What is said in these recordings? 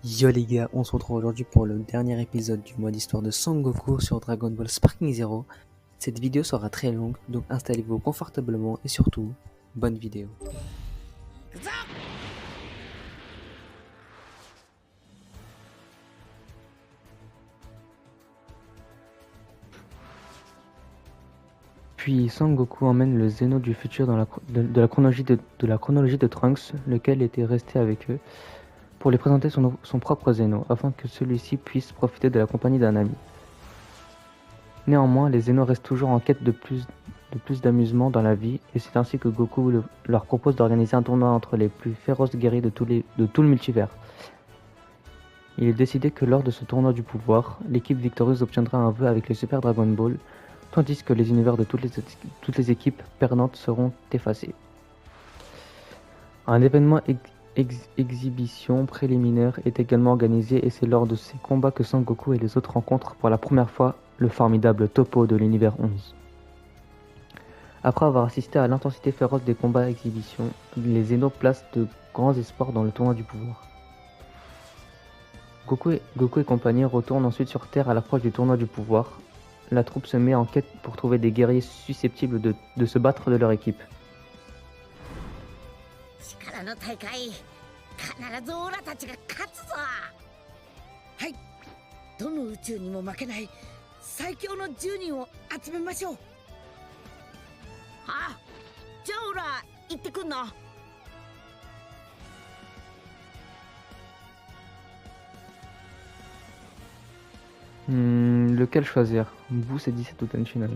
Yo les gars, on se retrouve aujourd'hui pour le dernier épisode du mode histoire de Sangoku sur Dragon Ball Sparking Zero. Cette vidéo sera très longue, donc installez-vous confortablement et surtout, bonne vidéo. Puis Sangoku emmène le Zeno du futur dans la chronologie de Trunks, lequel était resté avec eux, pour lui présenter son propre Zeno, afin que celui-ci puisse profiter de la compagnie d'un ami. Néanmoins, les Zeno restent toujours en quête de plus d'amusement dans la vie, et c'est ainsi que Goku leur propose d'organiser un tournoi entre les plus féroces guerriers de tout le multivers. Il est décidé que lors de ce tournoi du pouvoir, l'équipe victorieuse obtiendra un vœu avec les Super Dragon Ball, tandis que les univers de toutes les équipes perdantes seront effacés. Un événement exhibition préliminaire est également organisé, et c'est lors de ces combats que Sangoku et les autres rencontrent pour la première fois le formidable Toppo de l'univers 11. Après avoir assisté à l'intensité féroce des combats exhibition, les Zeno placent de grands espoirs dans le tournoi du pouvoir. Goku et compagnie retournent ensuite sur Terre à l'approche du tournoi du pouvoir. La troupe se met en quête pour trouver des guerriers susceptibles de se battre de leur équipe. 力の大会必ずオラたちが勝つぞ。はい、どの宇宙にも負けない最強の10人を集めましょう。あ、じゃあオラ行ってくんの。Lequel choisir? Boo C17 ou Tenshinhan? De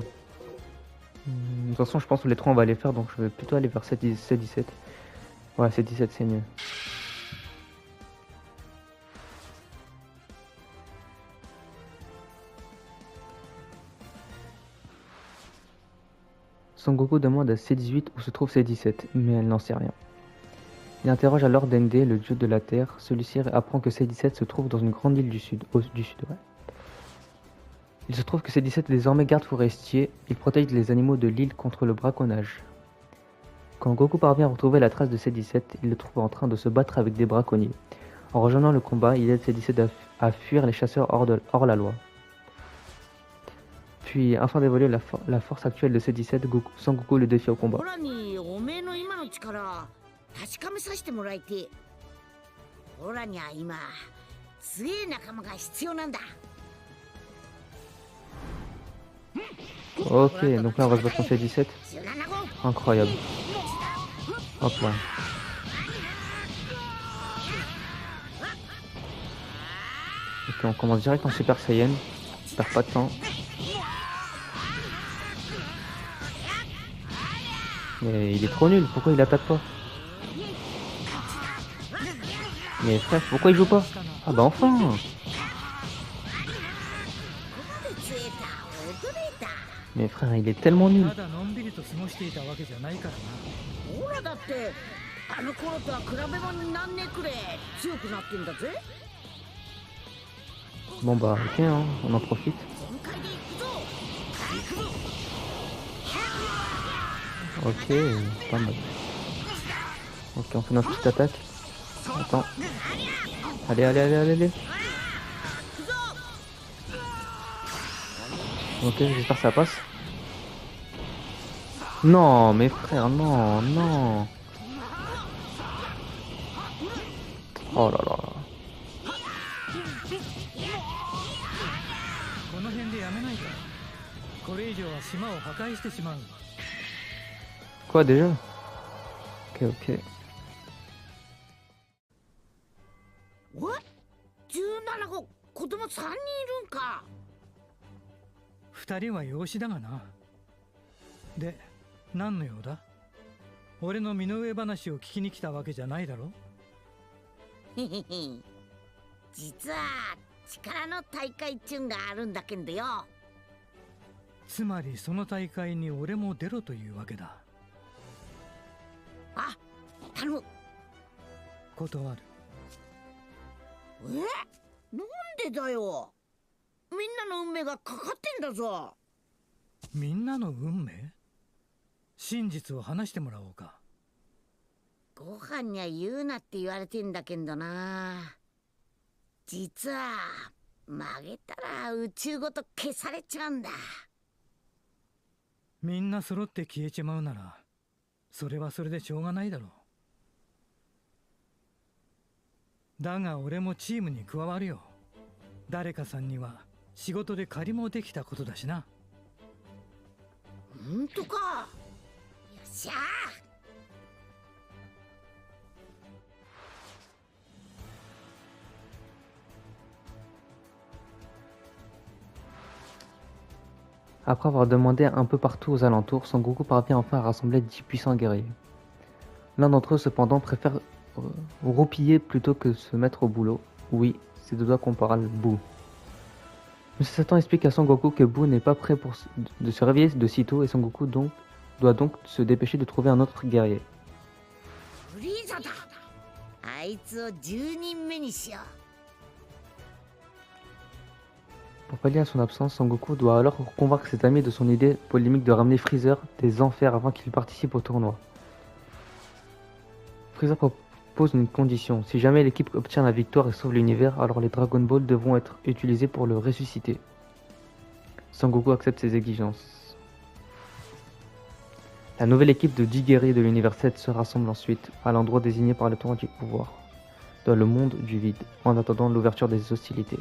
toute façon, je pense que les trois on va les faire, donc je vais plutôt aller vers C17. Ouais, C17 c'est mieux. Sangoku demande à C18 où se trouve C17, mais elle n'en sait rien. Il interroge alors Dende, le dieu de la terre. Celui-ci apprend que C17 se trouve dans une grande île du sud, ouais. Il se trouve que C17 est désormais garde forestier. Il protège les animaux de l'île contre le braconnage. Quand Goku parvient à retrouver la trace de C17, il le trouve en train de se battre avec des braconniers. En rejoignant le combat, il aide C17 à fuir les chasseurs hors la loi. Puis, afin d'évaluer la force actuelle de C17, Sangoku le défie au combat. 確かめさせてもらいて。オラには今強い仲間が必要なんだ。Ok, donc là on va se battre contre C17. Incroyable. Hop là. Ok, on commence direct en Super Saiyan. On perd pas de temps. Mais il est trop nul, pourquoi il attaque pas? Mais frère, pourquoi il joue pas? Ah bah enfin! Mais frère, il est tellement nul. Bon bah ok, hein, on en profite. Ok, pas mal. Ok, on fait notre petite attaque. Attends. Allez. Ok, j'espère que ça passe. Non, mes frères, non. Oh là là. Quoi déjà? Ok. 17号、子供3人いるんか。2人は養子だがな。で、何の用だ？俺の身の上話を聞きに来たわけじゃないだろ？実は力の大会っちゅうんがあるんだけんどよ。つまりその大会に俺も出ろというわけだ。あ、頼む。断る。なんでだよ。みんなの運命がかかってんだぞ。みんなの運命？真実を話してもらおうか。ご飯には言うなって言われてんだけどな。実は曲げたら宇宙ごと消されちまうんだ。みんな揃って消えちまうならそれはそれでしょうがないだろう。だが俺もチームに加わるよ。誰かさんには仕事で借りもできたことだしな。ほんとか。よっしゃー。Après avoir demandé un peu partout aux alentours, Son Goku parvient enfin à rassembler 10 puissants guerriers. L'un d'entre eux cependant préfère roupiller plutôt que se mettre au boulot. Oui, c'est de toi qu'on parle, Boo. M. Satan explique à Son Goku que Boo n'est pas prêt de se réveiller de sitôt et Son Goku doit donc se dépêcher de trouver un autre guerrier. フリーザだ。あいつを10人目にしよう。 Pour pallier à son absence, Son Goku doit alors convaincre ses amis de son idée polémique de ramener Freezer des enfers avant qu'il participe au tournoi. Freezer propose une condition. Si jamais l'équipe obtient la victoire et sauve l'univers, alors les Dragon Balls devront être utilisés pour le ressusciter. Son Goku accepte ses exigences. La nouvelle équipe de 10 guerriers de l'univers 7 se rassemble ensuite à l'endroit désigné par le tournoi du pouvoir, dans le monde du vide, en attendant l'ouverture des hostilités.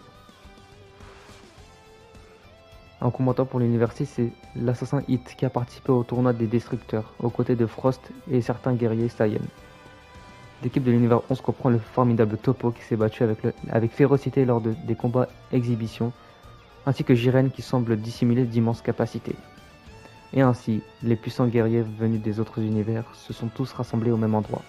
En commentant pour l'univers 6, c'est l'assassin Hit qui a participé au tournoi des destructeurs, aux côtés de Frost et certains guerriers Saiyan. L'équipe de l'univers 11 comprend le formidable Toppo qui s'est battu avec férocité lors des combats exhibitions, ainsi que Jiren qui semble dissimuler d'immenses capacités. Et ainsi, les puissants guerriers venus des autres univers se sont tous rassemblés au même endroit.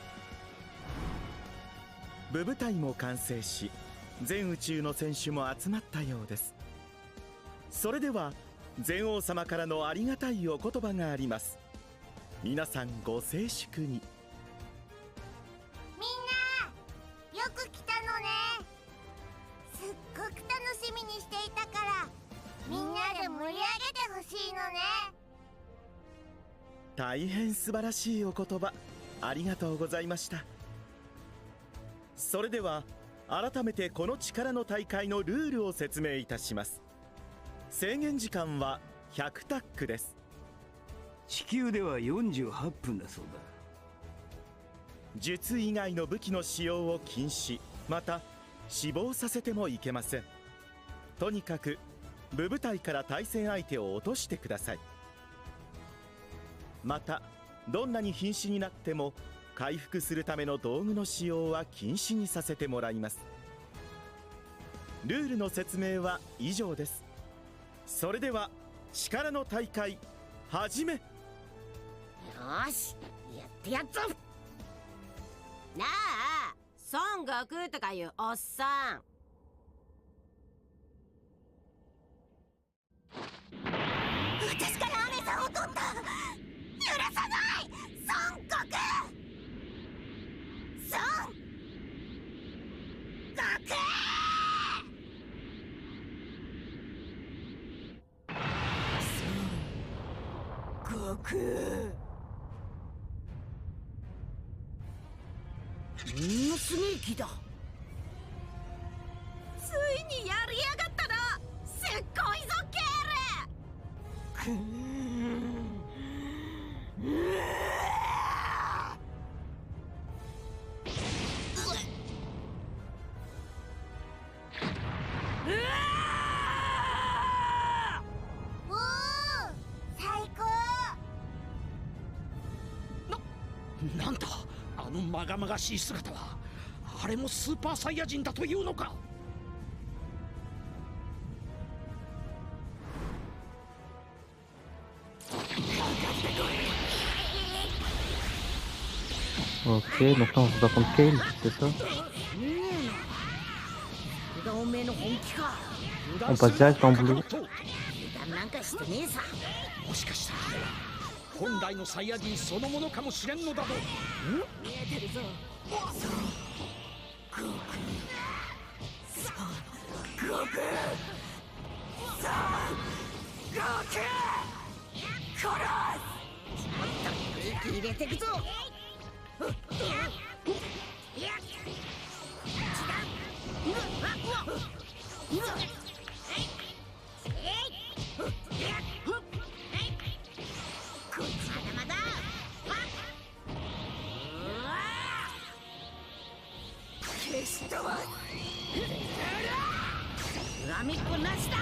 それでは全王様からのありがたいお言葉があります。皆さんご静粛に。みんなよく来たのね。すっごく楽しみにしていたからみんなで盛り上げてほしいのね。大変素晴らしいお言葉ありがとうございました。それでは改めてこの力の大会のルールを説明いたします。制限時間は100タックです。地球では48分だそうだ。術以外の武器の使用を禁止、また死亡させてもいけません。とにかく部部隊から対戦相手を落としてください。またどんなに瀕死になっても回復するための道具の使用は禁止にさせてもらいます。ルールの説明は以上です。それでは力の大会始め。よし、やってやっぞ。なあ、孫悟空とかいうおっさん。私からアメさんを取った。許さない孫悟空。孫悟空。悟空。ものすげえ気だ。ついにやりやがったな。すっごいぞケーおお最高。なんだあのまがまがしい姿は。あれもスーパーサイヤ人だというのか。Ok, donc là on va contre Kale, c'est ça? On passe direct en bleu. もしかしたら本来のサイヤ人そのものかもしれんのだぞ。見えてるぞ。悟空。息入れてくぞ。恨みっこなしだ。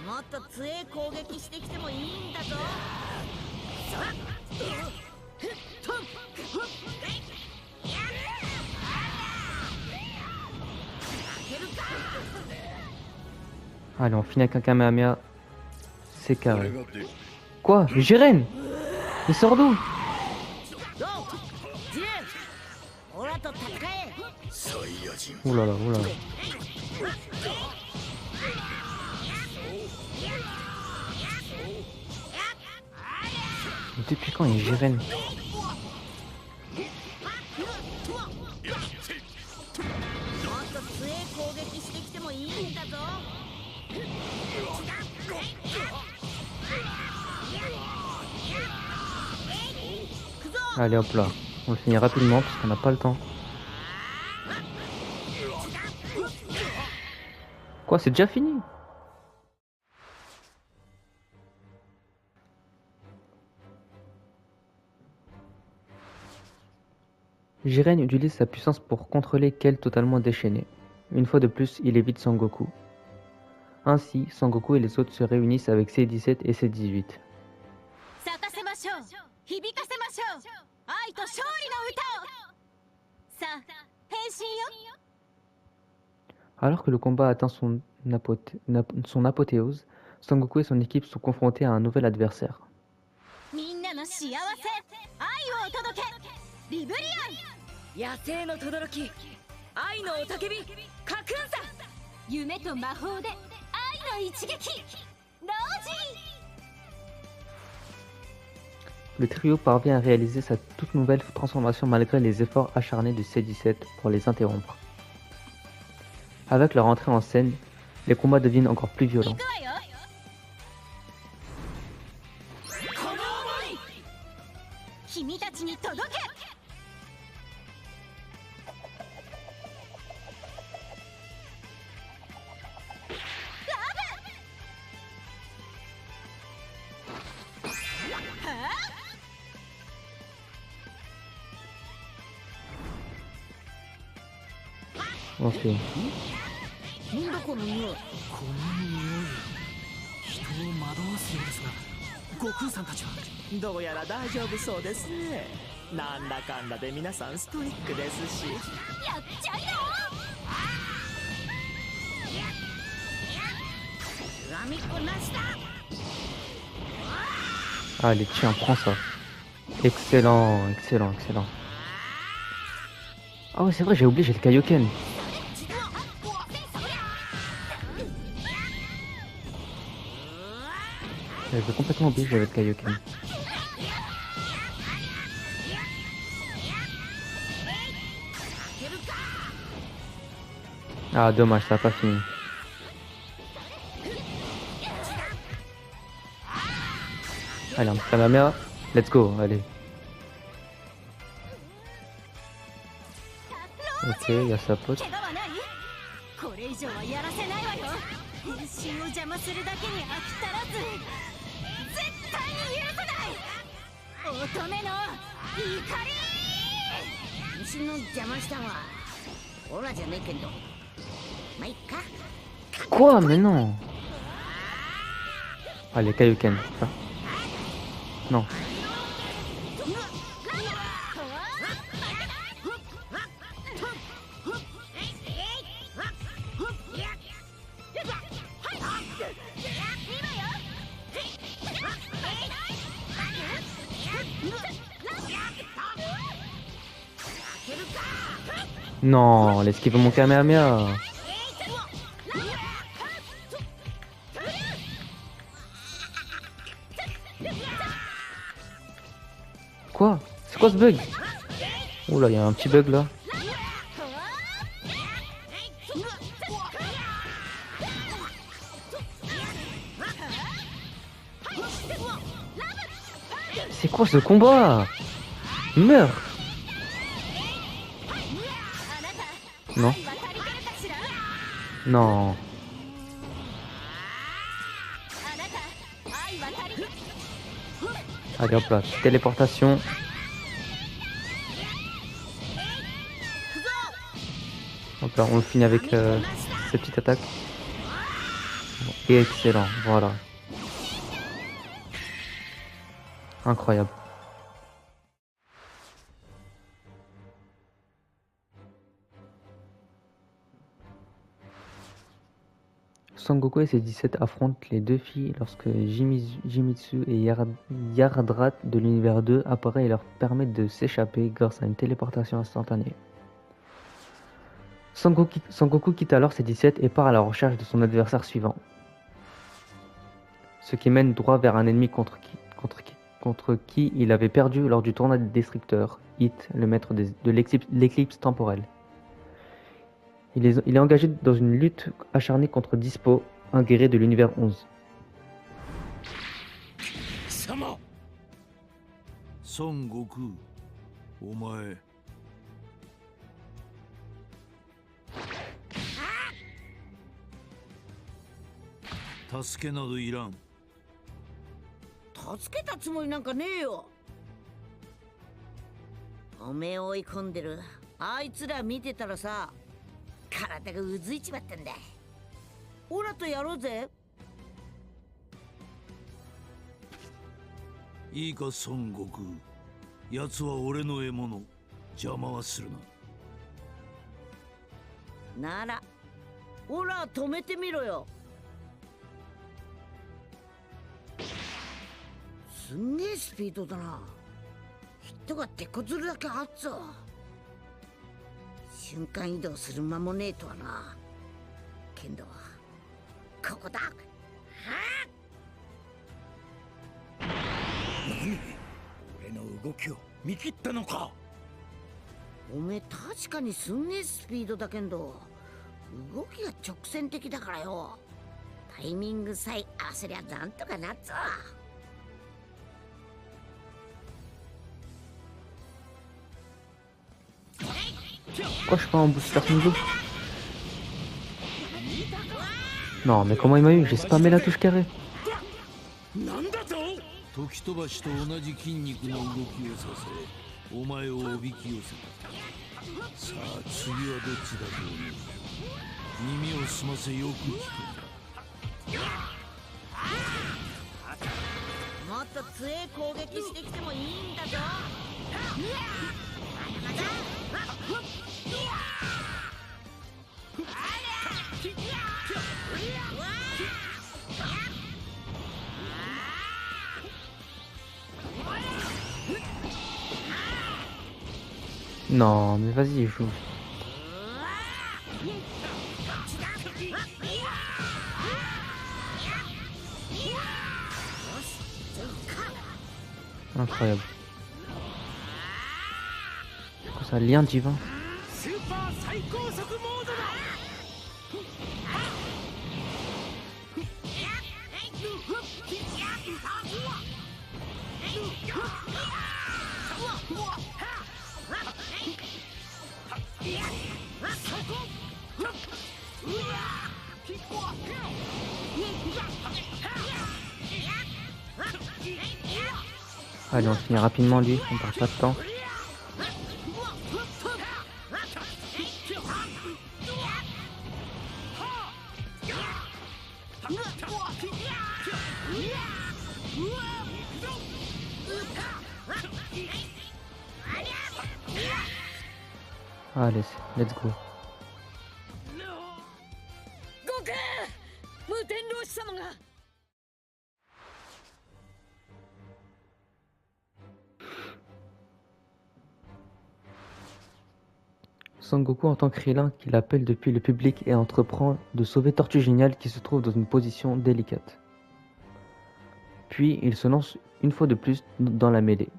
もっと強い攻撃してきてもいいんだぞ。Allez, on finit avec un Kamehameha. C'est carré. Quoi? Jiren? Il sort d'où? オラと戦え。Ouh là là, ouh là là. Mais depuis quand il est Jiren? もっと強い攻撃してきてもいいんだぞ。Allez hop là, on le finit rapidement parce qu'on n'a pas le temps. Quoi, c'est déjà fini? Jiren utilise sa puissance pour contrôler Kel totalement déchaîné. Une fois de plus, il évite Sangoku. Ainsi, Sangoku et les autres se réunissent avec C17 et C18. 咲かせましょう、響かせましょう、愛と勝利の歌を。さあ、変身よ。 Alors que le combat atteint son apothéose, Sangoku et son équipe sont confrontés à un nouvel adversaire. みんなの幸せ、愛をお届け、リブリアン。野生の轟き、愛の雄たけび、カクンサ。夢と魔法で愛の一撃、ロージー。 Le trio parvient à réaliser sa toute nouvelle transformation malgré les efforts acharnés du C17 pour les interrompre. Avec leur entrée en scène, les combats deviennent encore plus violents. 君たちに届け。 Ok. なんだこの匂い。この匂い、人を惑わすようですが、悟空さんたちは。どうやら大丈夫そうですね。なんだかんだで皆さんストイックですし。やっちゃうよ。 恨みっこなしだ。 Allez, tiens, prends ça. Excellent, excellent, excellent. Ah ouais, c'est vrai, j'ai oublié, j'ai le Kaioken. J'avais complètement oublié que j'avais le Kaioken. Ah, dommage, ça n'a pas fini. Allez, un petit Kamehameha. Let's go, allez. Ok, il y a sa pote. 怪我はない？これ以上はやらせないわよ。変身を邪魔するだけに飽き足らず、絶対に許さない。乙女の怒り。変身の邪魔したわ。オラじゃねえけど。まあ、いっか。 Quoi? Mais non. Allez, Kaioken. Ça. Non. Non, l'esquive mon Kamehameha. Quoi? C'est quoi ce bug? Oula, il y a un petit bug là. quoi ce combat? Meurs. Non. Non. Allez hop là, téléportation. Hop là, on le finit avec cette petite attaque. Excellent, voilà. Incroyable. Son Goku et ses 17 affrontent les deux filles lorsque Jimitsu et Yardrat de l'univers 2 apparaît et leur permet de s'échapper grâce à une téléportation instantanée. Son Goku quitte alors ses 17 et part à la recherche de son adversaire suivant. Ce qui mène droit vers un ennemi contre qui il avait perdu lors du tournoi des destructeurs, Hit, le maître de l'éclipse temporelle. Il est engagé dans une lutte acharnée contre Dispo, un guerrier de l'univers 11. Son Goku, omae. Tasuke nado iran. 助けたつもりなんかねえよ。おめえを追い込んでるあいつら見てたらさ、体がうずいちまったんだ。オラとやろうぜ。いいか孫悟空、奴は俺の獲物、邪魔はするな。ならオラ止めてみろよ。すんげえスピードだな。ヒットが手こずるだけあっぞ。瞬間移動する間もねえとはな。けどここだ。はあ、何？俺の動きを見切ったのか。おめえ確かにすんげえスピードだけど、動きが直線的だからよ。タイミングさえ合わせりゃなんとかなっぞ。Pourquoi je suis pas en booster niveau? Non, mais comment il m'a eu? J'ai spammé la touche carrée. 時飛ばしと同じ筋肉の動きをさせ、お前をおびき寄せた。さあ次はどっちだと思う。耳を澄ませよく聞く。もっと強い攻撃してきてもいいんだぞ。まだまだ。Non, mais vas-y, joue. Incroyable. C'est ça, lien divin. Allez, on finit rapidement lui, on perd pas de temps. Allez, let's go. Son Goku entend Krillin qui l'appelle depuis le public et entreprend de sauver Tortue Géniale qui se trouve dans une position délicate. Puis il se lance une fois de plus dans la mêlée.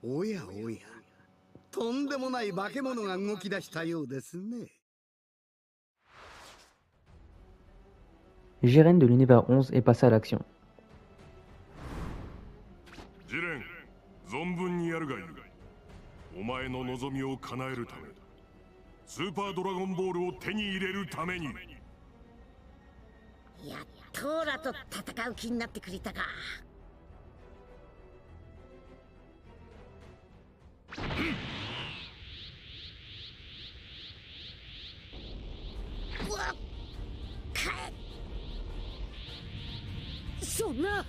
おやおや、とんでもない化け物が動き出したようですね。Jiren de l'univers 11 est passé à l'action. 叶えるため、スーパードラゴンボールを手に入れるために。やっとオラと戦う気になってくれたか。うわっ、そんな。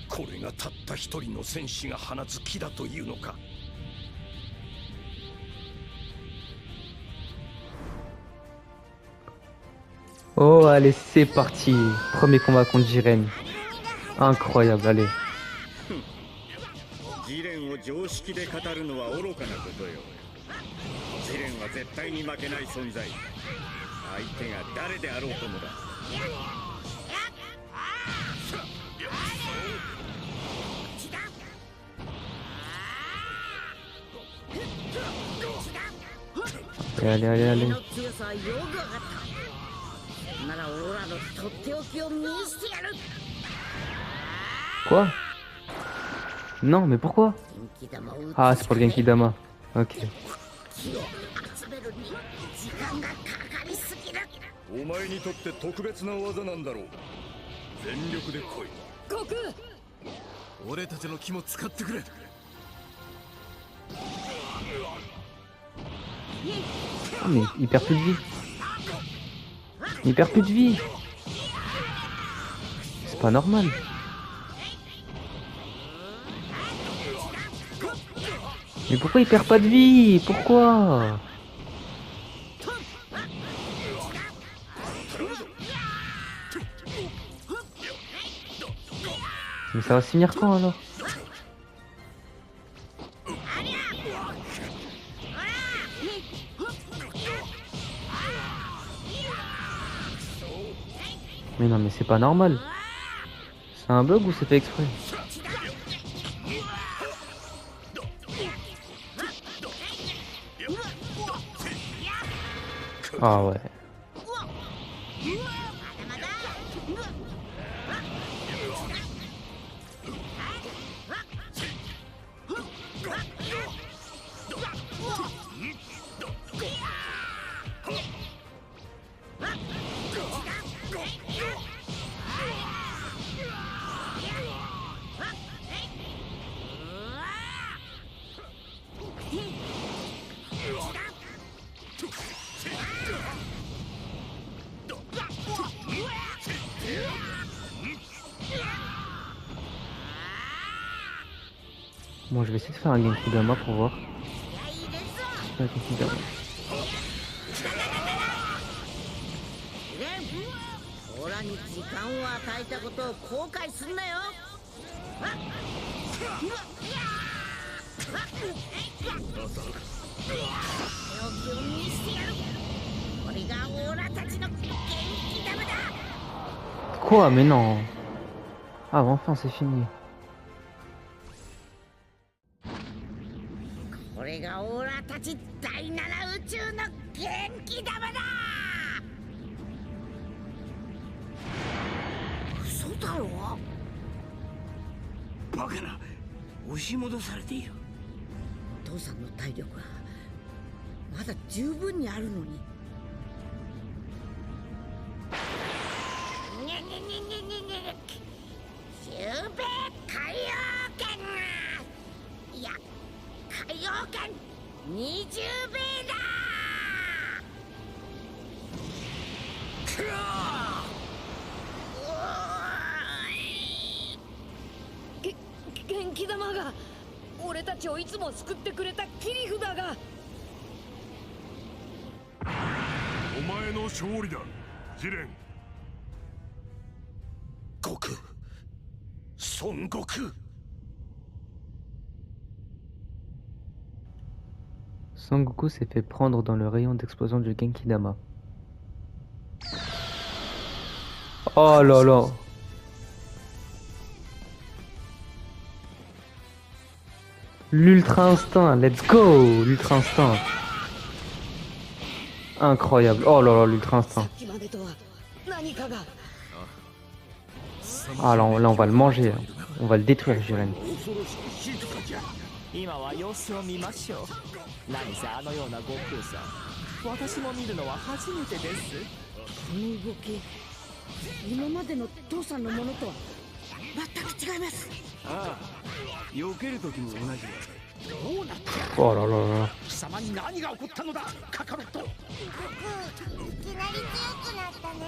これがたった一人の戦士が放つ気だというのか。Oh, allez, c'est parti. Premier combat contre Jiren. Incroyable, allez. ジレンを常識で語るのは愚かなことよ。ジレンは絶対に負けない存在。相手が誰であろうともだ。Allez, allez, allez. Quoi? Non, mais pourquoi? Ah, c'est pour le Genki Dama. Ok. お前にとって特別な技なんだろう。全力で来い。悟空。俺たちの気も使ってくれ。Ah, mais il perd plus de vie. Il perd plus de vie. C'est pas normal. Mais pourquoi il perd pas de vie? Pourquoi? Mais ça va se finir quand alors? Mais non, mais c'est pas normal. C'est un bug ou c'est fait exprès? Ah ouais. Bon, je vais essayer de faire un Genki Dama pour voir. Un Genki Dama. Quoi? Mais non. Ah, enfin, c'est fini. これがオラたち第七宇宙の元気玉だ。嘘だろ。バカな、押し戻されている。父さんの体力はまだ十分にあるのに。ねねねねねね。シュウペイ海洋圏が。いや。海洋圏20米だ。元気玉が俺たちをいつも救ってくれた切り札が。お前の勝利だ、ジレン。悟空、孫悟空。Son Goku s'est fait prendre dans le rayon d'explosion du Genki Dama. Oh là là. L'ultra instinct, let's go. L'ultra instinct. Incroyable. Oh là là, l'ultra instinct. Ah là, on va le manger. On va le détruire, Jiren. 今は様子を見ましょう。何せあのような悟空さん、私も見るのは初めてです。この動き、今までの父さんのものとは全く違います。ああ、避ける時も同じだ。どうなってやる。Oh là là là. 貴様に何が起こったのだ、カカロット。いきなり強くなったね。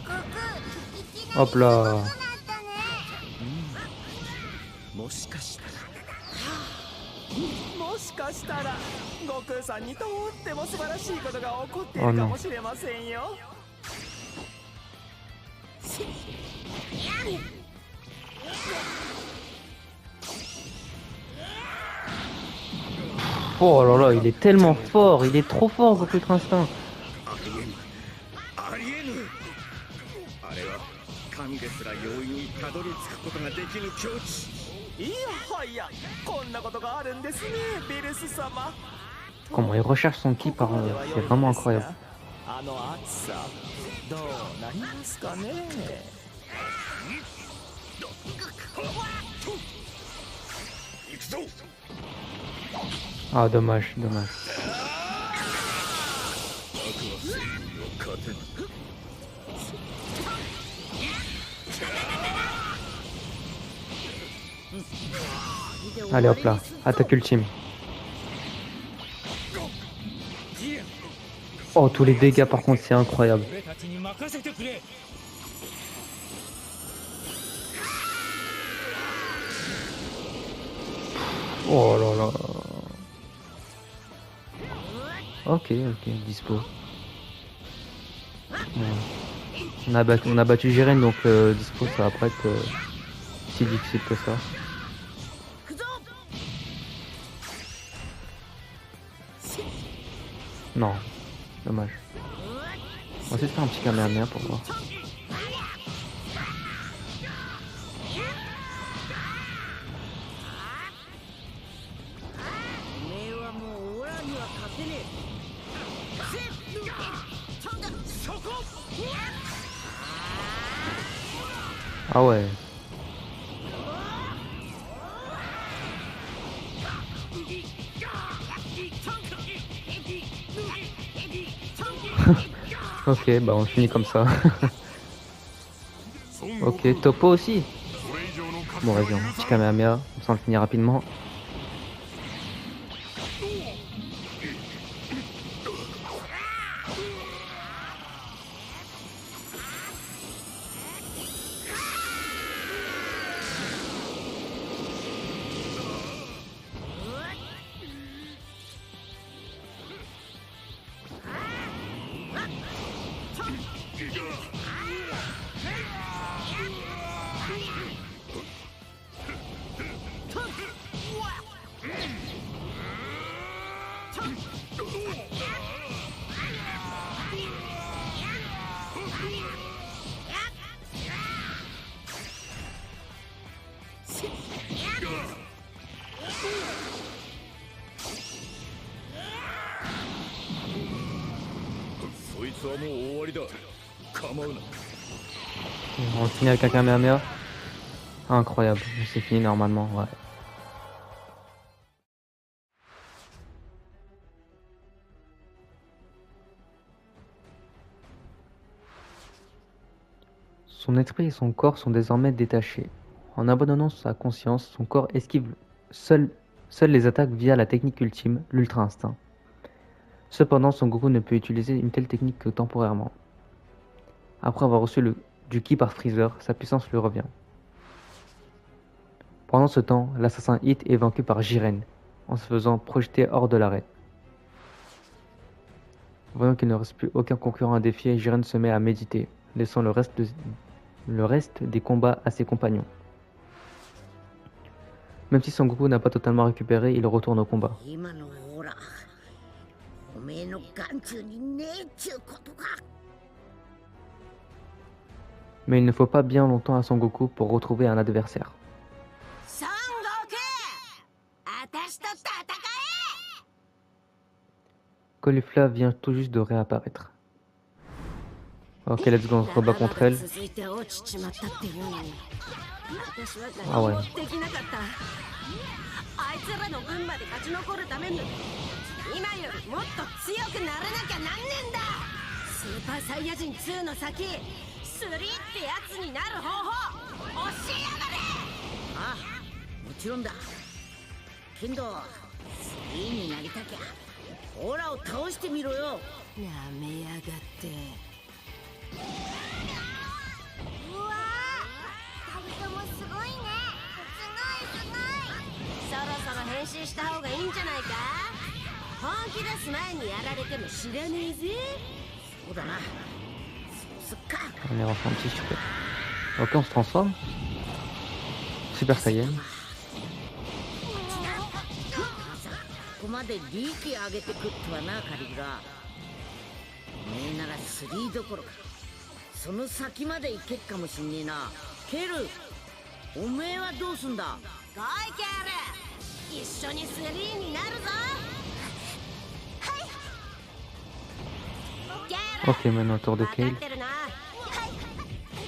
悟空、いきなり Hop 強くな là. ったね。もしかしたらもしかしたら悟空さんにとっても素晴らしいことが起こっているかもしれませんよ。Oh là là, il est tellement fort, il est trop fort, Goku Ultra Instinct. ありえぬ。あれは神ですら容易にたどり着くことができぬ境地。いやはや、こんなことがあるんですね、ビルス様。 Comment il recherche son ki par c'est vraiment incroyable. あの暑さ、どうなりますかね。行くぞ。 Ah dommage, dommage. Allez hop là, attaque ultime. Oh tous les dégâts par contre c'est incroyable. Oh là là. Ok, dispo. Ouais. On a battu Jiren donc dispo ça va pas être si difficile que ça. Non, dommage. On va essayer de faire un petit Kamehameha pour voir. Ah ouais. Ok, bah on finit comme ça. Ok, Topo aussi. Bon vas-y, on petit Kamehameha, on s'en le finit rapidement. On finit avec un Kamehameha. Incroyable, c'est fini normalement, ouais. Son esprit et son corps sont désormais détachés. En abandonnant sa conscience, son corps esquive seuls les attaques via la technique ultime, l'Ultra Instinct. Cependant, Son Goku ne peut utiliser une telle technique que temporairement. Après avoir reçu du ki par Freezer, sa puissance lui revient. Pendant ce temps, l'assassin Hit est vaincu par Jiren, en se faisant projeter hors de l'arrêt. Voyant qu'il ne reste plus aucun concurrent à défier, Jiren se met à méditer, laissant le reste des combats à ses compagnons. Même si Son Goku n'a pas totalement récupéré, il retourne au combat. Mais il ne faut pas bien longtemps à Son Goku pour retrouver un adversaire. Caulifla vient tout juste de réapparaître. Ok, let's go, on se rebat contre elle. Ah ouais. あいつらの分まで勝ち残るために今よりもっと強くならなきゃなんねえんだ。スーパーサイヤ人2の先3ってやつになる方法教えやがれ。ああ、もちろんだけど3になりたきゃオラを倒してみろよ。なめやがって。うわー、2人ともすごいね。すごいすごい。そろそろ変身した方がいいんじゃないか。本気出す前にやられても知らねえぜ。そうだな。そっか。On est ressenti super. Ok, on se transforme. Super Saiyan. ここまで利益上げてくってはな、カリグラ。おめえなら3どころかその先まで行けっかもしんねえな。ケル、おめえはどうすんだ。来いケル、一緒に3になるぞ。Ok, maintenant tour de Kale.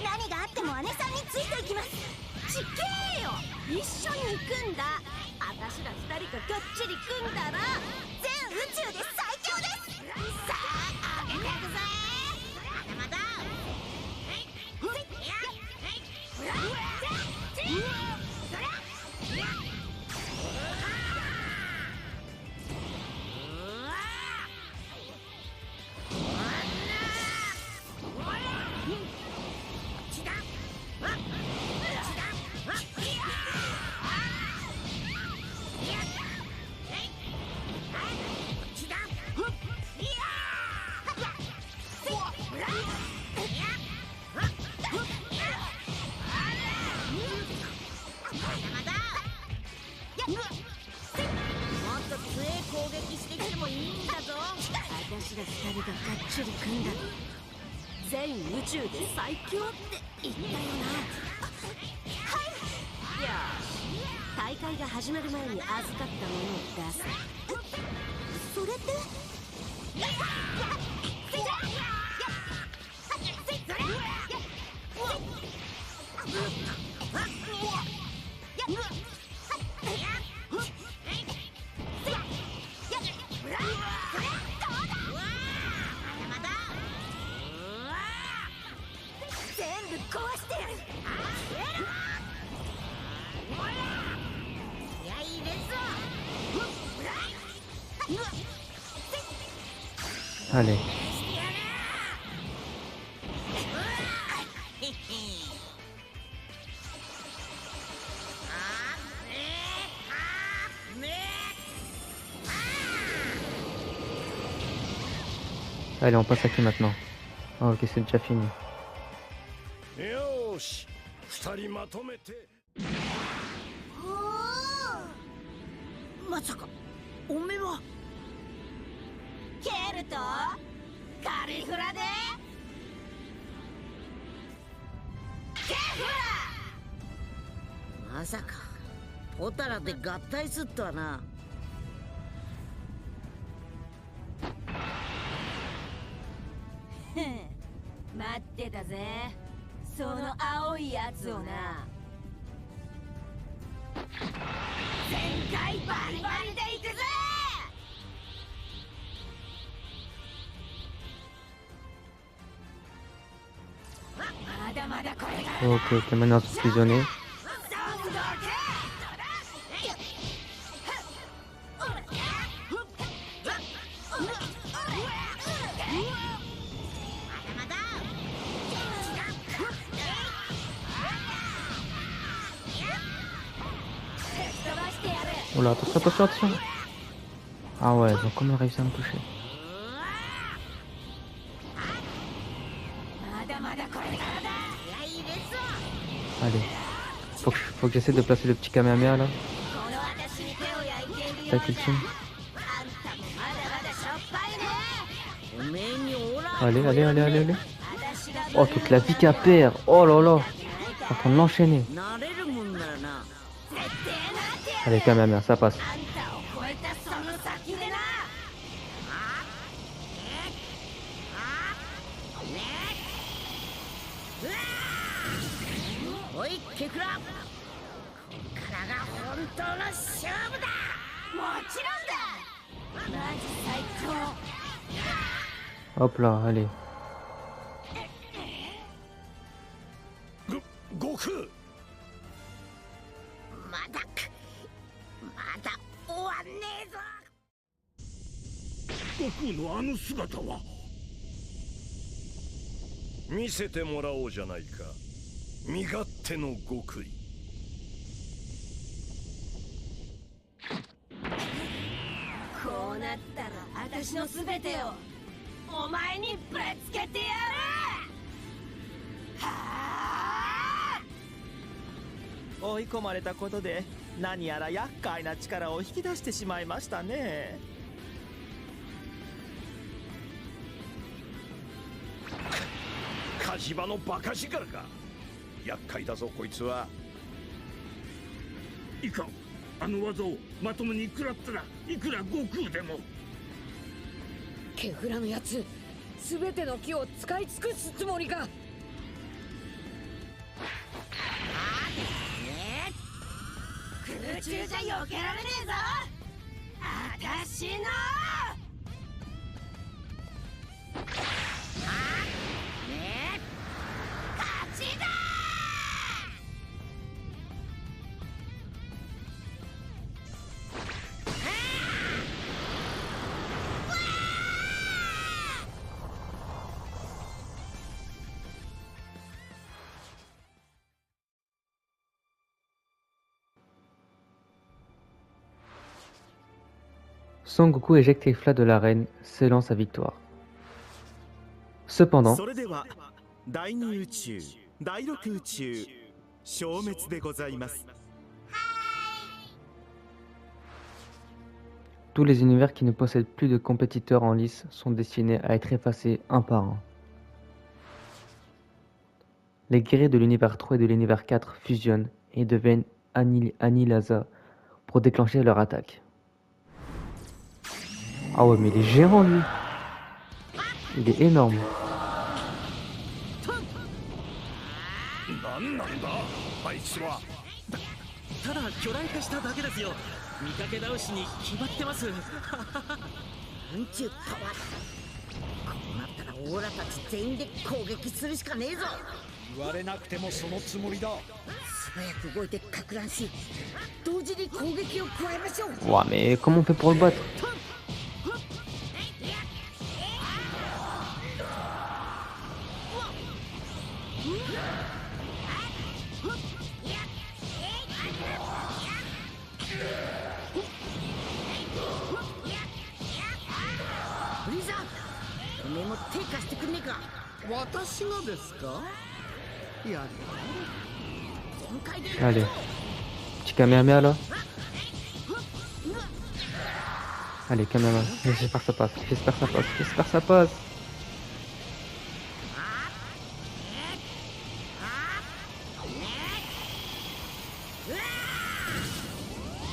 何があっても姉さんについていきます。ちけえよ、一緒に行くんだ。あたしら2人ががっちり組んだら全宇宙で最強です。さあ上げていくぜ。まだまだ。私ら2人ががっちり組んだ全宇宙で最強って言ったよな。はい。よし、大会が始まる前に預かったものを出す。それってAllez. Allez, on passe à qui maintenant? Oh, ok, c'est déjà fini. よし、2人まとめて。まさかおめえはケルとカリフラでケフまさかポタラで合体すっとはな。待ってたぜ、その青いやつをな。全開バリバリでいくぜ。まだまだこれから。 Ok, ok, maintenant c'est fusionné. Oula, attention, attention, attention. Ah ouais, donc comment réussir à me toucher? Allez, faut que j'essaie de placer le petit Kamehameha là. Tac, il tue. Allez, allez, allez, allez, allez. Oh, toute la vie qu'à perdre. Oh là là. En train de l'enchaîner. Allez, Kamehameha, ça passe. おいケクラ、こっからが本当の勝負だ。もちろんだ。マジ最高。 Hop là, allez. 悟空、まだ終わんねえぞ。悟空のあの姿は。見せてもらおうじゃないか、身勝手の極意。こうなったら私のすべてをお前にぶつけてやる。はあ。追い込まれたことで何やら厄介な力を引き出してしまいましたね。火事場のバカ力か。厄介だぞこいつは。いかん、あの技をまともに食らったらいくら悟空でも。ケフラのやつ、すべての木を使い尽くすつもりか。空中じゃ避けられねえぞ。あたしの勝ちだ。Son Goku éjecte les flammes de l'arène, scellant sa victoire. Cependant, それでは第二宇宙第六宇宙消滅でございます。 tous les univers qui ne possèdent plus de compétiteurs en lice sont destinés à être effacés un par un. Les guerriers de l'univers 3 et de l'univers 4 fusionnent et deviennent Anilaza pour déclencher leur attaque. Ah ouais, mais il est géant lui. Il est énorme. なんなんだあいつは。ただ巨大化しただけですよ。見かけ倒しに決まってます。なんちゅうパワー。こうなったらオーラたち全員で攻撃するしかねえぞ。言われなくてもそのつもりだ。素早く動いてか乱し、同時に攻撃を加えましょう。 Ouah, mais comment on fait pour le battre? Allez, petit Kamehameha là. Allez, Kamehameha, j'espère que ça passe, j'espère que ça passe, j'espère que ça passe.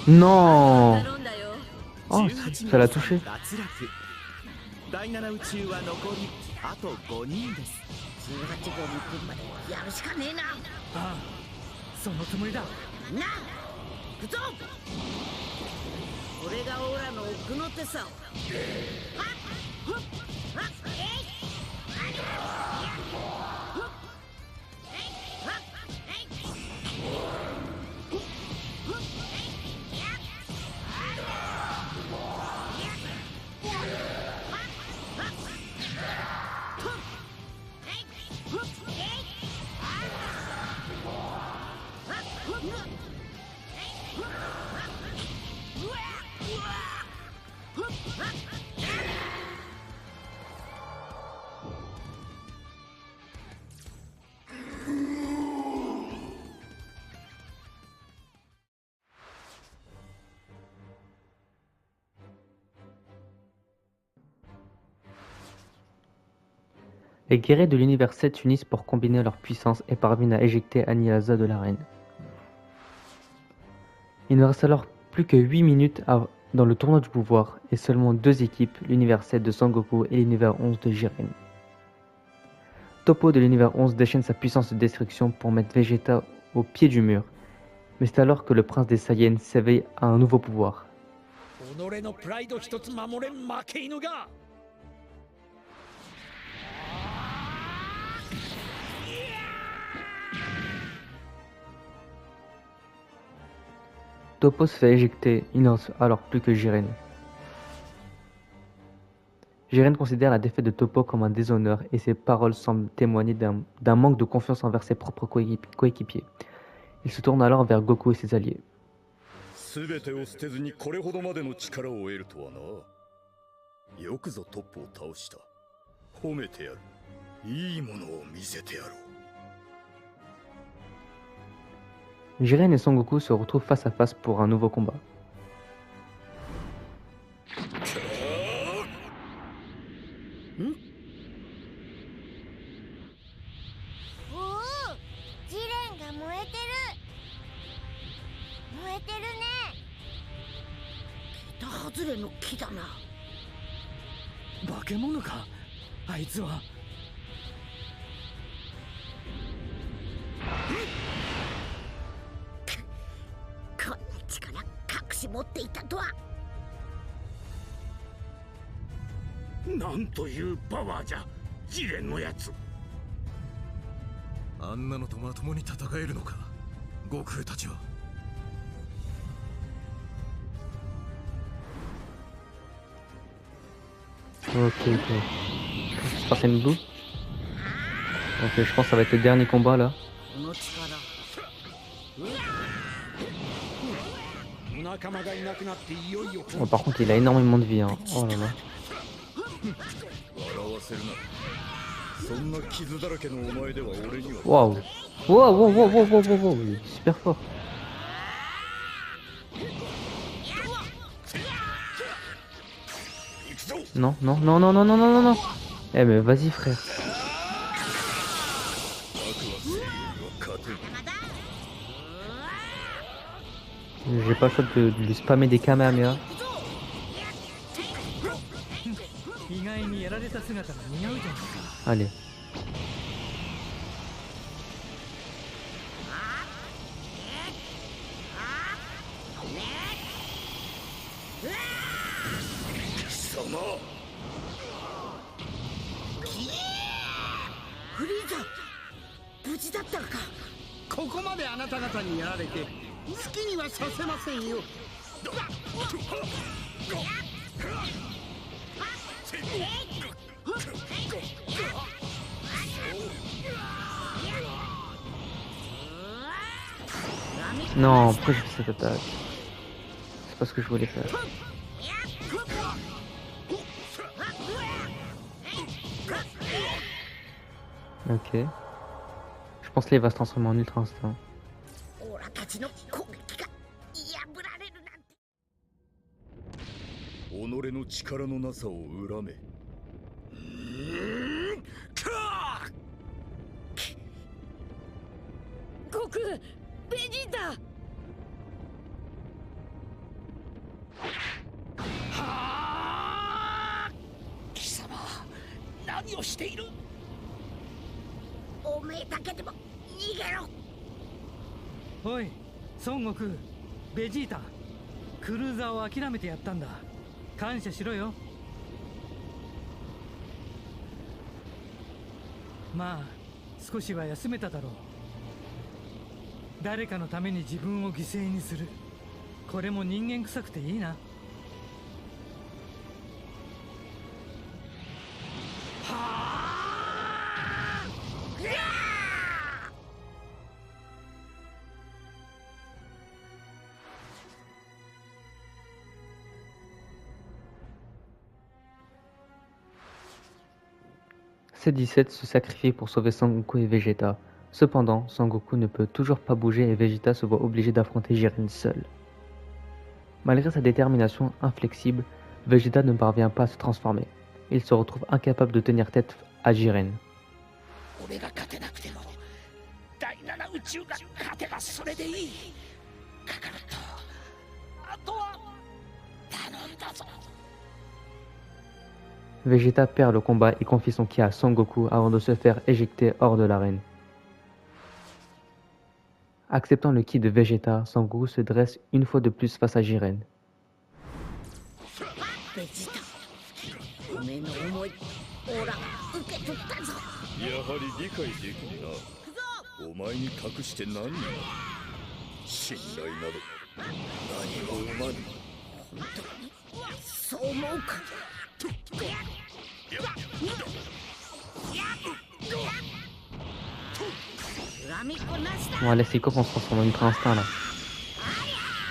Non. Oh, ça l'a touché. 第7宇宙は残りあと5人です。18号に来るまでやるしかねえな。ああ、そのつもりだ。なあ、行くぞ。これがオーラの奥の手さ。Les guerriers de l'univers 7 s'unissent pour combiner leurs puissances et parviennent à éjecter Anilaza de l'arène. Il ne reste alors plus que 8 minutes dans le tournoi du pouvoir et seulement 2 équipes, l'univers 7 de Sangoku et l'univers 11 de Jiren. Toppo de l'univers 11 déchaîne sa puissance de destruction pour mettre Vegeta au pied du mur. Mais c'est alors que le prince des Saiyans s'éveille à un nouveau pouvoir. 己のプライド一つ守れん負け犬が Toppo se fait éjecter, il n'en reste alors plus que Jiren. Jiren considère la défaite de Toppo comme un déshonneur et ses paroles semblent témoigner d'un manque de confiance envers ses propres coéquipiers. Il se tourne alors vers Goku et ses alliés. 全てを捨てずにこれほどまでの力を得るとはな。よくぞトップを倒した。褒めてやる。いいものを見せてやろう。 Jiren et Son Goku se retrouvent face à face pour un nouveau combat. Oh, Jiren が燃えてる。燃えてるね。桁外れの木だな。化け物かあいつは。こんな力隠し持っていたとは。なんというパワーじゃジレンのやつ。あんなのとまともに戦えるのか悟空たちは。 Ok. Super Blue. Ok, je pense que ça va être le dernier combat là. Oh, par contre, il a énormément de vie. Hein. Oh là là. Waouh! Wow, wow, wow, wow, wow, wow, wow. Il est super fort. Non, non, non, non, non, non, non, non, non. Eh mais vas-y frère. J'ai pas le choix de lui spammer des Kamehameha. Allez. Feliza ここまであなた方にやられて好きにはさせませんよ。Non, pourquoi j'ai fait cette attaque? C'est pas ce que je voulais faire. Ok. Je pense qu'il va se transformer en ultra instinct. 己の力のなさを恨め。悟空、ベジータ。はあ、貴様、何をしている？おめえだけでも逃げろ。おい、孫悟空、ベジータ、クルーザーを諦めてやったんだ。感謝しろよ。まあ少しは休めただろう。誰かのために自分を犠牲にする、これも人間臭くていいな。はあ、C-17 se sacrifie pour sauver Sangoku et Vegeta. Cependant, Sangoku ne peut toujours pas bouger et Vegeta se voit obligé d'affronter Jiren seul. Malgré sa détermination inflexible, Vegeta ne parvient pas à se transformer. Il se retrouve incapable de tenir tête à Jiren. Vegeta perd le combat et confie son ki à Sangoku avant de se faire éjecter hors de l'arène. Acceptant le ki de Vegeta, Sangoku se dresse une fois de plus face à Jiren. ベジータおめえの思いオーラ受け取ったぞ。やはり理解できるな。お前に託して何になる。信頼など何も生まぬ。本当にそう思うか。恨みっこなしだ。 Bon, allez, c'est quoi qu'on se transforme en Ultra Instinct là?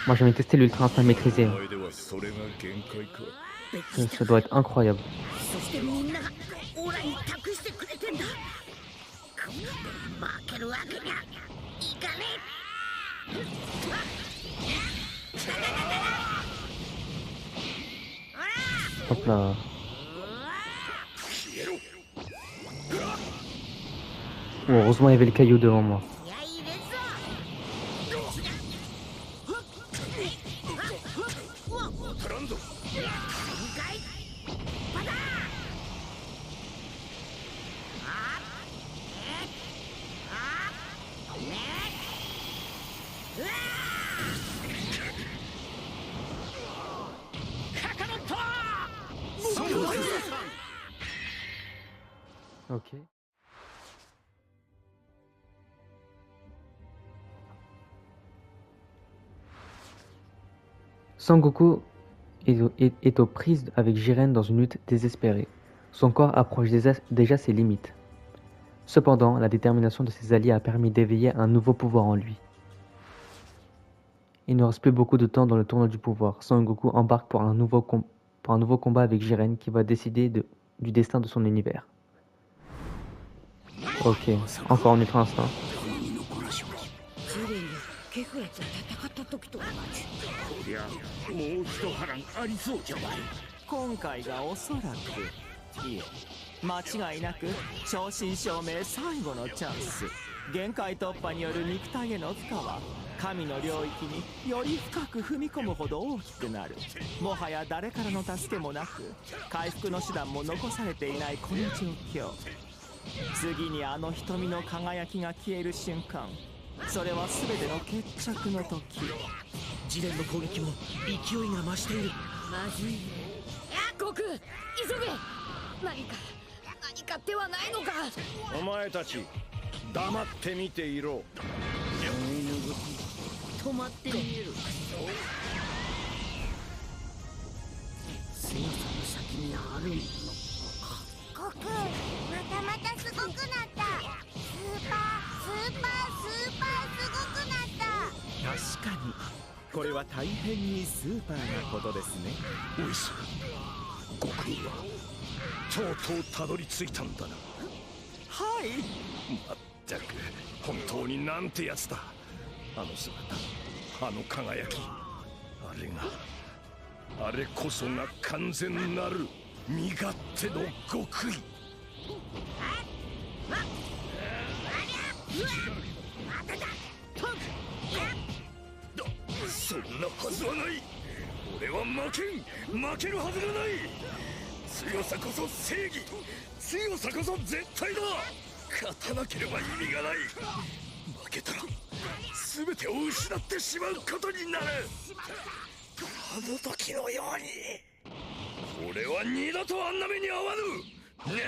Moi j'avais testé l'Ultra Instinct maîtrisé. お前ではそれが限界か。Ça doit être incroyable. そしてみんながオーラに託してくれてんだ。こんなで負けるわけにはいかねえ。 Hop là. Bon, heureusement il y avait le caillou devant moi. Ok. Sangoku est aux prises avec Jiren dans une lutte désespérée. Son corps approche déjà ses limites. Cependant, la détermination de ses alliés a permis d'éveiller un nouveau pouvoir en lui. Il ne reste plus beaucoup de temps dans le tournoi du pouvoir. Sangoku embarque pour un nouveau combat avec Jiren qui va décider du destin de son univers. Ok, encore en Ultra Instinct. ケフエと戦った時と同じ。こりゃもう一波乱ありそうじゃない。今回がおそらくいえ間違いなく正真正銘最後のチャンス。限界突破による肉体への負荷は神の領域により深く踏み込むほど大きくなる。もはや誰からの助けもなく回復の手段も残されていないこの状況。次にあの瞳の輝きが消える瞬間、それは全ての決着の時。ジレンの攻撃も勢いが増している。まずい。悟空、急げ。何か手はないのか。お前たち黙って見ていろ。止まって見える。強さの先にあるものか。悟空、またすごくなった。スーパーすごくなった。確かにこれは大変にスーパーなことですね。おいさ悟空はとうとうたどり着いたんだな。はい。まったく本当になんてやつだ。あの姿、あの輝き、あれこそが完全なる身勝手の極意。そんなはずはない。俺は負けるはずがない。強さこそ正義、強さこそ絶対だ。勝たなければ意味がない。負けたら全てを失ってしまうことになる。あの時のように俺は二度とあんな目に遭わぬ。ね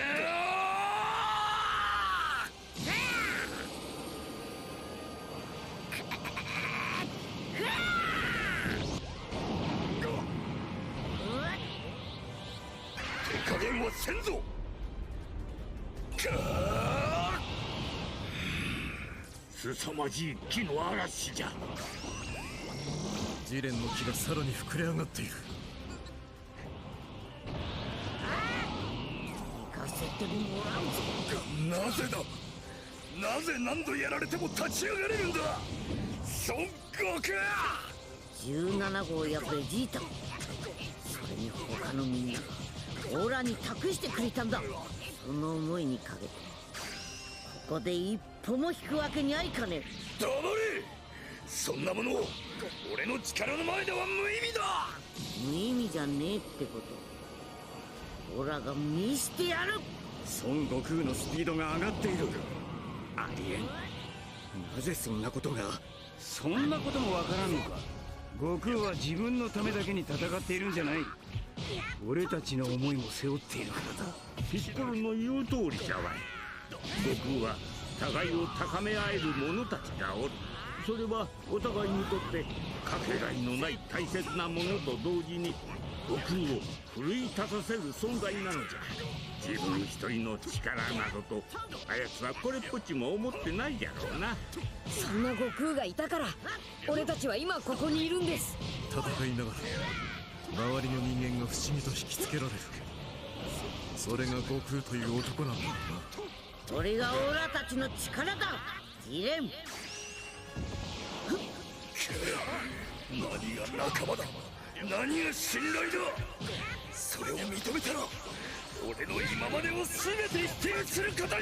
手加減はせんぞ。凄まじい木の嵐じゃ。ジレンの気がさらに膨れ上がっている。行かせてもらうぞ。なぜだ。なぜ何度やられても立ち上がれるんだ。孫悟空。17号やベジータ、それに他のみんなオーラに託してくれたんだ。その思いにかけてここで一歩も引くわけにはいかねえ。黙れ。そんなもの俺の力の前では無意味だ。無意味じゃねえってこと、オラが見してやる。孫悟空のスピードが上がっている。ありえん。なぜそんなことが。そんなこともわからんのか。悟空は自分のためだけに戦っているんじゃない。俺たちの思いも背負っているからだ。ピッコロの言う通りじゃわい。悟空は互いを高め合える者たちがおる。それはお互いにとってかけがえのない大切なものと同時に悟空を奮い立たせる存在なのじゃ。自分一人の力などとあやつはこれっぽっちも思ってないじゃろうな。そんな悟空がいたから俺たちは今ここにいるんです。戦いながら周りの人間が不思議と引きつけられる。それが悟空という男なんだろうな。それがオラたちの力だ。ジレン。何が仲間だ、何が信頼だ。それを認めたら俺の今までを全て否定することになる。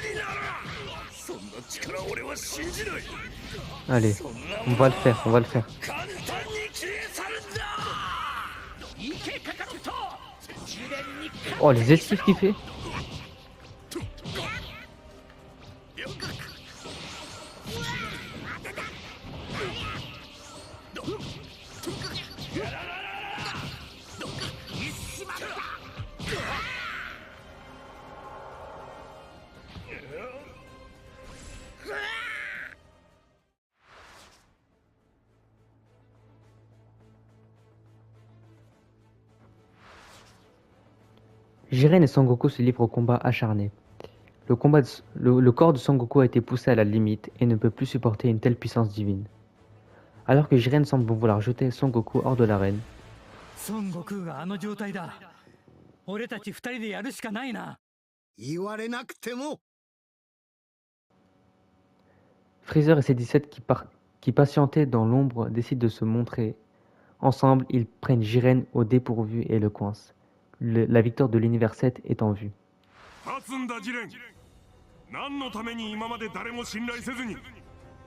そんな力俺は信じない。 Allez, on va le faire, on va le faire. 簡単に消え去るんだ。 Oh, les esquives qu'il fait. Jiren et Sangoku se livrent au combat acharné. Le corps de Sangoku a été poussé à la limite et ne peut plus supporter une telle puissance divine. Alors que Jiren semble vouloir jeter Sangoku hors de l'arène, Freezer et ses 17 qui patientaient dans l'ombre décident de se montrer. Ensemble, ils prennent Jiren au dépourvu et le coincent. La victoire de l'univers 7 est en vue. 何のために今まで誰も信頼せずに己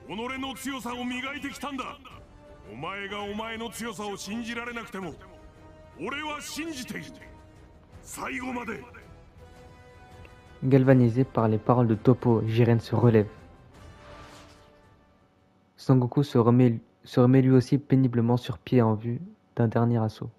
の強さを磨いてきたんだ。お前がお前の強さを信じられなくても俺は信じている。最後まで。 Galvanisé par les paroles de Toppo, Jiren se relève. Sangoku se remet lui aussi péniblement sur pied en vue d'un dernier assaut.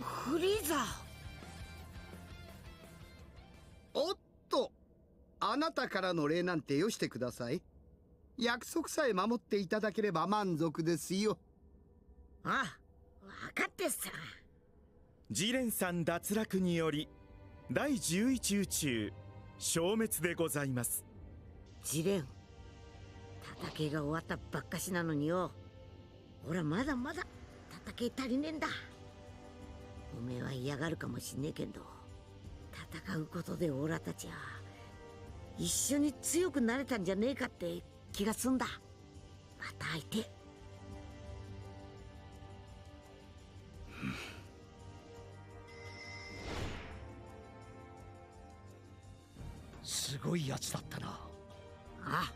フリーザー。おっと、あなたからの礼なんてよしてください。約束さえ守っていただければ満足ですよ。ああ、分かってさ。ジレンさん脱落により第11宇宙消滅でございます。ジレン、戦いが終わったばっかしなのによ。俺はまだまだ戦い足りねえんだ。おめえは嫌がるかもしんねえけど、戦うことでオラたちは一緒に強くなれたんじゃねえかって気がすんだ。また会いて。すごいやつだったな。ああ。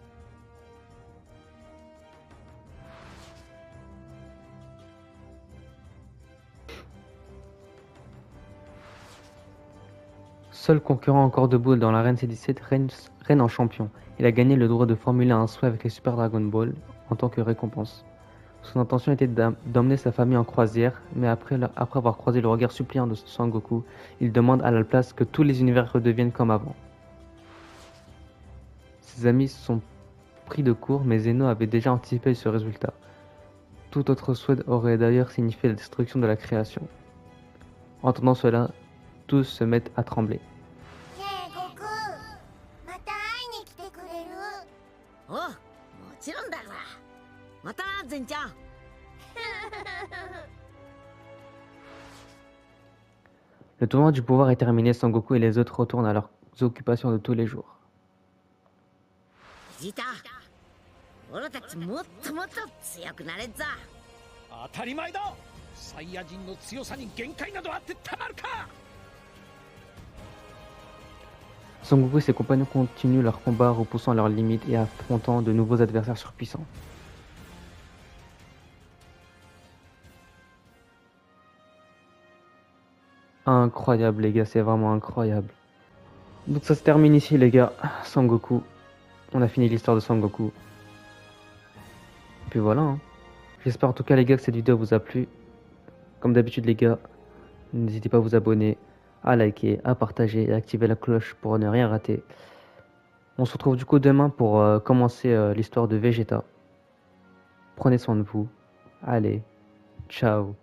Seul concurrent encore debout dans l'arène C17, règne en champion. Il a gagné le droit de formuler un souhait avec les Super Dragon Ball en tant que récompense. Son intention était d'emmener sa famille en croisière, mais après avoir croisé le regard suppliant de Sangoku, il demande à la place que tous les univers redeviennent comme avant. Ses amis sont pris de court, mais Zeno avait déjà anticipé ce résultat. Tout autre souhait aurait d'ailleurs signifié la destruction de la création. Entendant cela, tous se mettent à trembler. ねえ悟空また会いに来てくれる？おう、もちろんだぞ。またな、ゼンちゃん。Le tournoi du pouvoir est terminé, Sangoku et les autres retournent à leurs occupations de tous les jours. ジータ、俺たちもっともっと強くなれっぞ。当たり前だ。サイヤ人の強さに限界などあってたまるか。 Sangoku et ses compagnons continuent leur combat, repoussant leurs limites et affrontant de nouveaux adversaires surpuissants. Incroyable les gars, c'est vraiment incroyable. Donc ça se termine ici les gars, Sangoku. On a fini l'histoire de Sangoku. Et puis voilà. Hein. J'espère en tout cas les gars que cette vidéo vous a plu. Comme d'habitude les gars, n'hésitez pas à vous abonner, à liker, à partager et à activer la cloche pour ne rien rater. On se retrouve du coup demain pour commencer l'histoire de Vegeta. Prenez soin de vous. Allez, ciao.